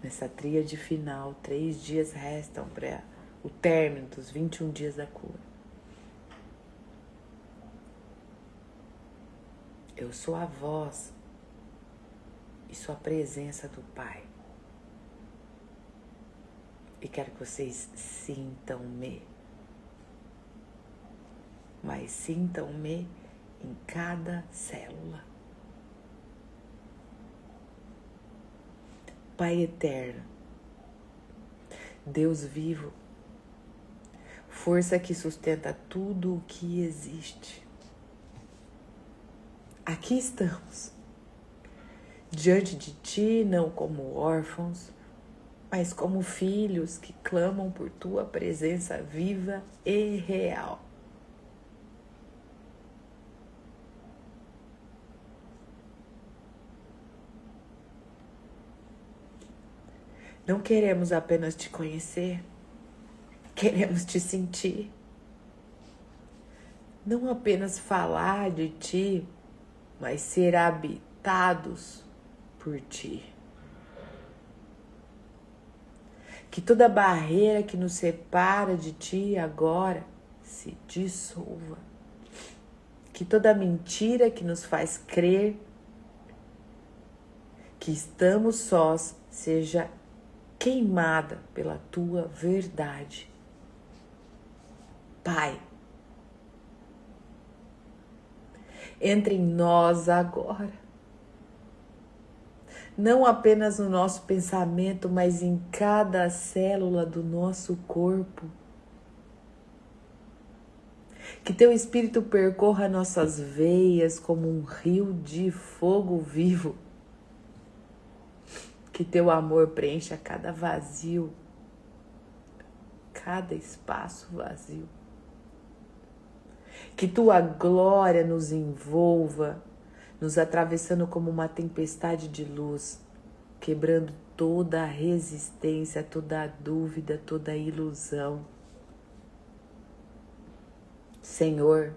nessa tríade final, 3 dias restam para o término dos 21 dias da cura. Eu sou a voz e sou a presença do Pai. E quero que vocês sintam-me. Mas sintam-me em cada célula. Pai eterno, Deus vivo, força que sustenta tudo o que existe. Aqui estamos, diante de Ti, não como órfãos, mas como filhos que clamam por Tua presença viva e real. Não queremos apenas Te conhecer, queremos Te sentir. Não apenas falar de Ti, mas ser habitados por Ti. Que toda barreira que nos separa de Ti agora se dissolva. Que toda mentira que nos faz crer que estamos sós seja queimada pela Tua verdade. Pai, entre em nós agora. Não apenas no nosso pensamento, mas em cada célula do nosso corpo. Que Teu Espírito percorra nossas veias como um rio de fogo vivo. Que Teu amor preencha cada vazio, cada espaço vazio. Que Tua glória nos envolva, nos atravessando como uma tempestade de luz, quebrando toda a resistência, toda a dúvida, toda a ilusão. Senhor,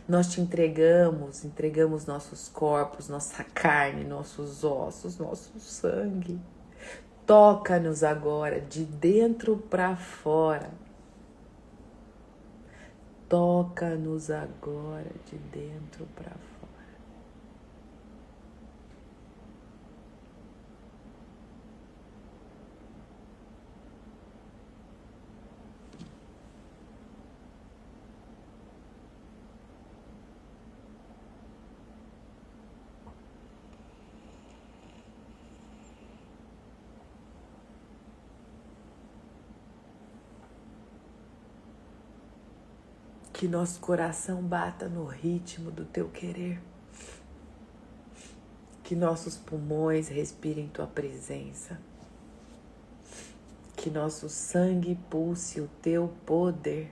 nós Te entregamos nossos corpos, nossa carne, nossos ossos, nosso sangue. Toca-nos agora de dentro para fora. Toca-nos agora de dentro para fora. Que nosso coração bata no ritmo do Teu querer. Que nossos pulmões respirem Tua presença. Que nosso sangue pulse o Teu poder.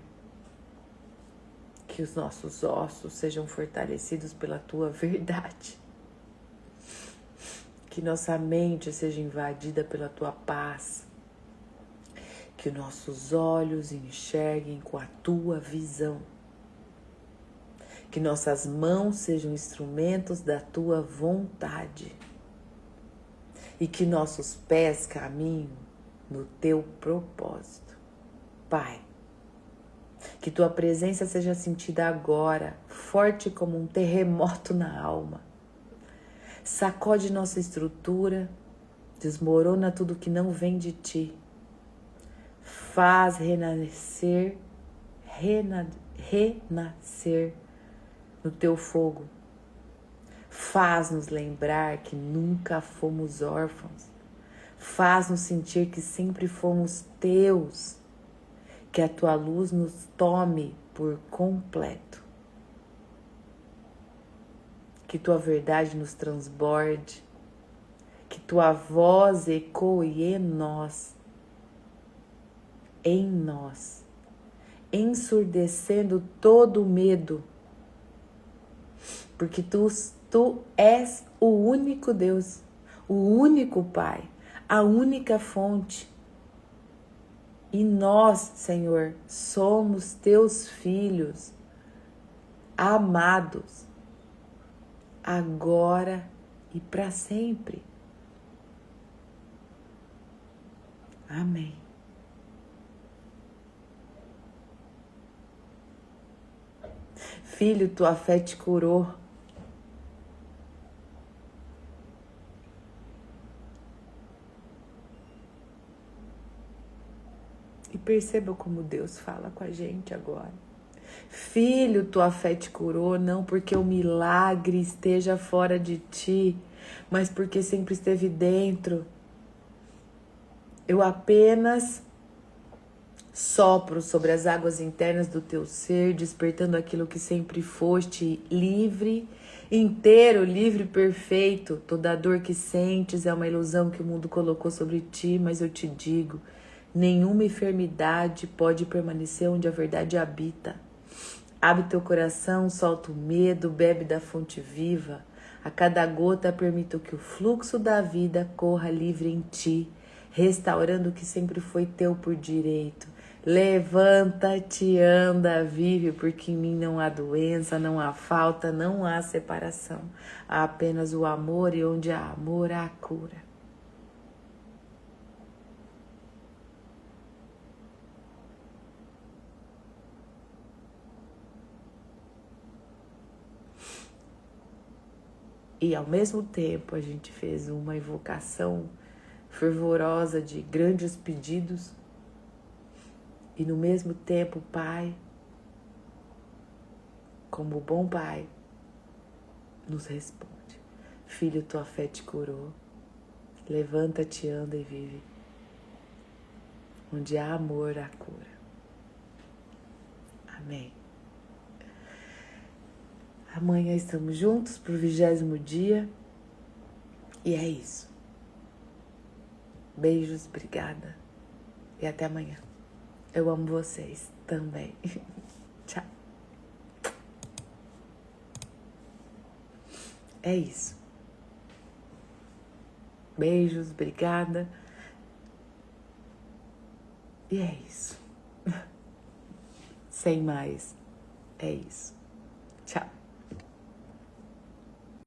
Que os nossos ossos sejam fortalecidos pela Tua verdade. Que nossa mente seja invadida pela Tua paz. Que nossos olhos enxerguem com a Tua visão. Que nossas mãos sejam instrumentos da Tua vontade. E que nossos pés caminhem no Teu propósito. Pai, que Tua presença seja sentida agora, forte como um terremoto na alma. Sacode nossa estrutura, desmorona tudo que não vem de Ti. Faz renascer no Teu fogo. Faz-nos lembrar que nunca fomos órfãos. Faz-nos sentir que sempre fomos Teus. Que a tua luz nos tome por completo. Que tua verdade nos transborde. Que tua voz ecoe em nós, ensurdecendo todo o medo. Porque tu és o único Deus, o único Pai, a única fonte. E nós, Senhor, somos teus filhos, amados, agora e para sempre. Amém. Filho, tua fé te curou. E perceba como Deus fala com a gente agora. Filho, tua fé te curou, não porque o milagre esteja fora de ti, mas porque sempre esteve dentro. Eu apenas sopro sobre as águas internas do teu ser, despertando aquilo que sempre foste, livre, inteiro, livre, perfeito. Toda a dor que sentes é uma ilusão que o mundo colocou sobre ti, mas eu te digo, nenhuma enfermidade pode permanecer onde a verdade habita. Abre teu coração, solta o medo, bebe da fonte viva. A cada gota permita que o fluxo da vida corra livre em ti, restaurando o que sempre foi teu por direito. Levanta-te, anda, vive, porque em mim não há doença, não há falta, não há separação. Há apenas o amor, e onde há amor, há cura. E ao mesmo tempo a gente fez uma invocação fervorosa de grandes pedidos. E no mesmo tempo, Pai, como bom Pai, nos responde. Filho, tua fé te curou. Levanta-te, anda e vive. Onde há amor, há cura. Amém. Amanhã estamos juntos para o 20º dia. E é isso. Beijos, obrigada. E até amanhã. Eu amo vocês também. Tchau. É isso. Beijos, obrigada. E é isso. Sem mais. É isso. Tchau.